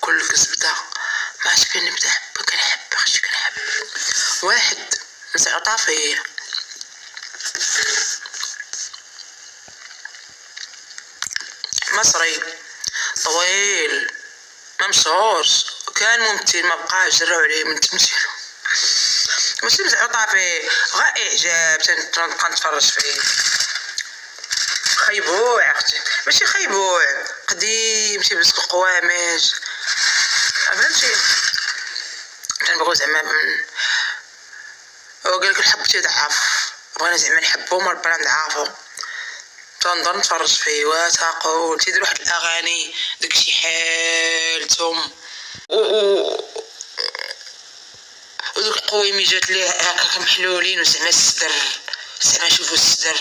كل زبده ما عرفتش كنبدا كنحب اختي كنحب واحد مزعوطه فيه مصري طويل ما مشهورش كان ممثل ما بقاش جراو عليه من تمثيلو ماشي مزعوطه فيه غير اعجاب تنبقى نتفرج فيه خيبوع اختي ماشي خيبوع قديم تيلبس القوامج فهمتي تنبغيو زعما هو قالك الحب تيضعف بغينا زعما نحبو ما ربنا نضعافو تنضل نتفرج فيه وتاقول تيدير واحد الاغاني داكشي حالتهم ودوك القويميجات ليه هكا محلولين وزعما الصدر زعما شوفوا الصدر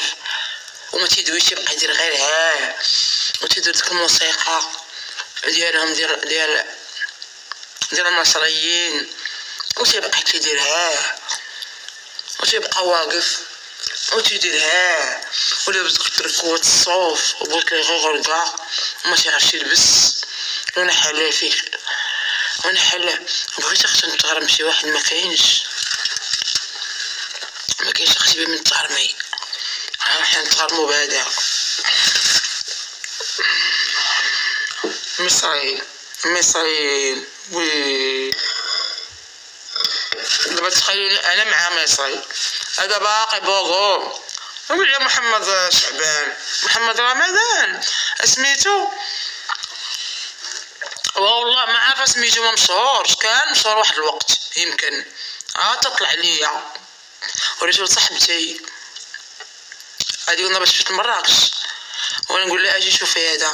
وما تيدويش يبقى يدير غير ها وتيدير ديك الموسيقى ديالهم ديال المصريين وتيبقى كيدير ها وتيبقى واقف وتيديرها ولابس ديك التركوات الصوف وبولكي غرقا وما تيعرفش يلبس وانا حاله فيك وانا حاله بغيت اختي نتغرم شي واحد ما كاينش اختي بي من تغرمي حنا نتغرمو بهذا مصري وي دابا تخيلوني انا مع مصري هذا باقي بوغو ولا محمد شعبان محمد رمضان سميتو والله ما عارفه سميتو ما مشهورش كان مشهور واحد الوقت يمكن تطلع ليا وريتو لصاحبتي هادي قلنا باش فيت مراكش وانا نقول لها اجي شوفي هذا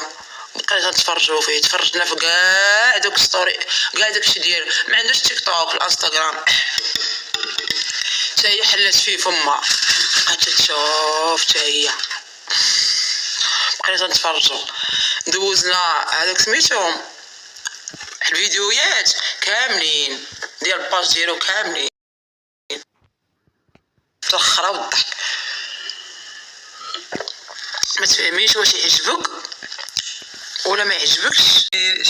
بقينا نتفرجوا فيه تفرجنا في كاع دوك ستوري كاع داكشي ديال ما عندوش تيك توك الانستغرام حتى هي حلات فيه فما بقات تشوف حتى هي بقينا نتفرجوا دوزنا هذاك سميتهم الفيديوهات كاملين ديال الباج ديالو كاملين تخرا والضحك ما تفهميش واش يعجبك ولا ما يعجبكش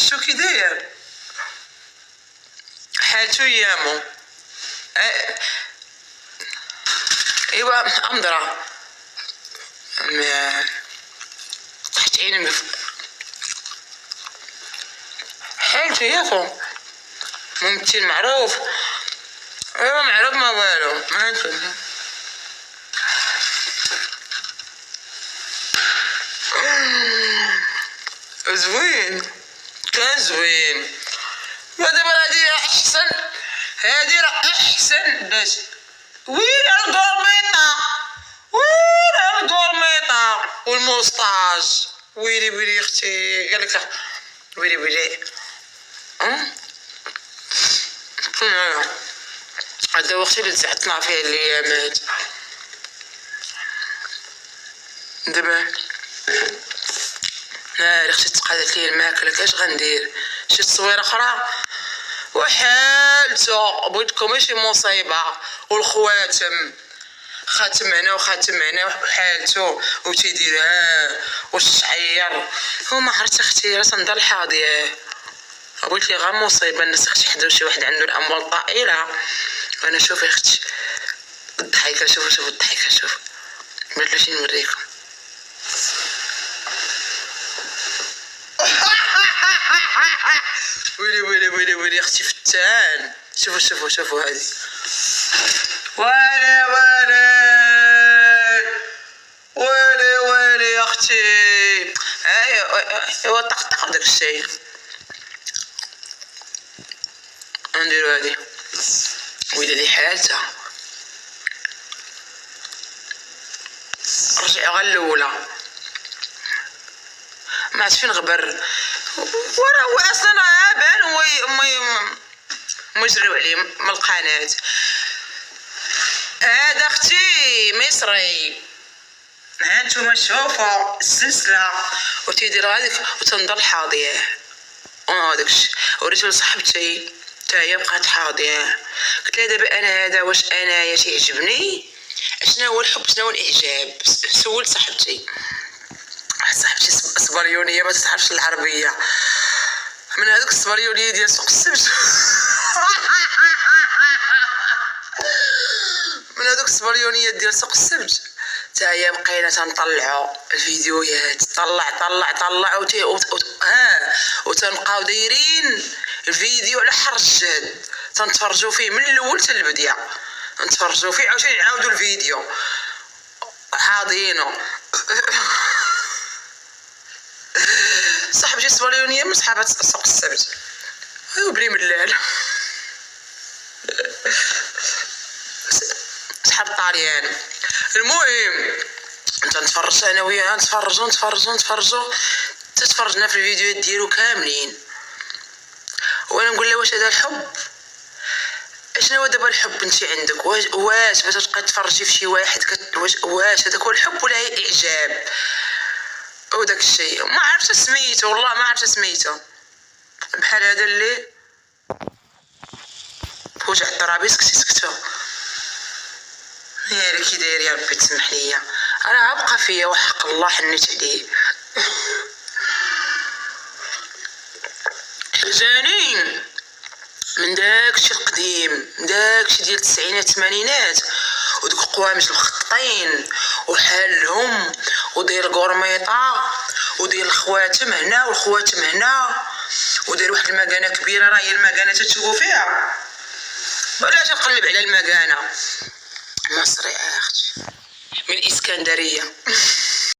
شو كي داير حالته ايامو ايوا امضرة تحت عيني حالته يافو ممثل معروف ايوا معروف ما والو ما نفهم زوين كان زوين ودابا هادي راه احسن باش وين القرميطه والموسطاج ويلي اختي قالك ويلي هذا وقت اللي تزعتنا فيه الايامات دابا اختي تقادت لي الماكله اش غندير شي تصويره اخرى وحالته بغيتكم ماشي مصيبه والخواتم خاتم هنا وخاتم هنا وحالته وتيديرها والشعير وما عرفت اختي راه تنضل حاضيه بغيت لي غير مصيبه الناس اختي حدا شي واحد عنده الاموال طائله وانا شوفي اختي الضحكه شوفوا الضحكه شوف بلاش نوريكم ويلي اختي فتان شوفوا هذه ويلي اختي ايوا طقطق داك الشيء نديرو هذه ويلي حالتها رجع غير الاولى ما عرفت فين غبر وراه هو اصلا بان هو مجريو عليه من القناه هذا اختي مصري هانتوما شوفوا السلسله وتيدير هذيك وتنضل حاضيه وهذاكشي وريتو لصاحبتي حتى هي بقات حاضيه قلت لها دابا انا هذا واش انايا تيعجبني شنو هو الحب شنو هو الاعجاب سولت صاحبتي صبريونيه ما تتعرفش العربيه من هذوك الصبريونيه ديال سوق السبت. من هذوك الصبريونيات ديال سوق السبت تا هي بقينا تنطلعوا الفيديوهات، طلع وتنبقاو دايرين الفيديو على حر الجهد، تنتفرجوا فيه من الاول حتى البدايه، نتفرجوا فيه عاوتاني نعاودوا الفيديو حاضينه. صاحبتي الصبريونيه من صحابات سوق السبت، ايوا بلي ملال. صحاب الطاليان. المهم انت نتفرج انا وياها، نتفرجوا تتفرجنا في الفيديوهات ديالو كاملين، وانا نقول لها واش هذا الحب؟ اشنو هو دابا الحب انت عندك؟ واش باش تبقاي تفرجي في شي واحد واش هذاك هو الحب ولا هي اعجاب وداك الشيء؟ ما عرفتش سميتو، والله ما عرفتش سميتو، بحال هذا اللي فوج على الطرابيس كنتي سكتو. يا كي داير يا ربي تسمح ليا، انا غبقى فيا وحق الله حنيت عليه. جاني من داكشي القديم، داكشي ديال التسعينات الثمانينات، ودوك القوامج المخططين وحالهم ودير القرميطه ودير الخواتم هنا والخواتم هنا، ودير واحد المكانه كبيره، راه هي المكانه تتشوفوا فيها ولا تنقلب على المكانه مصري اختي من الاسكندريه.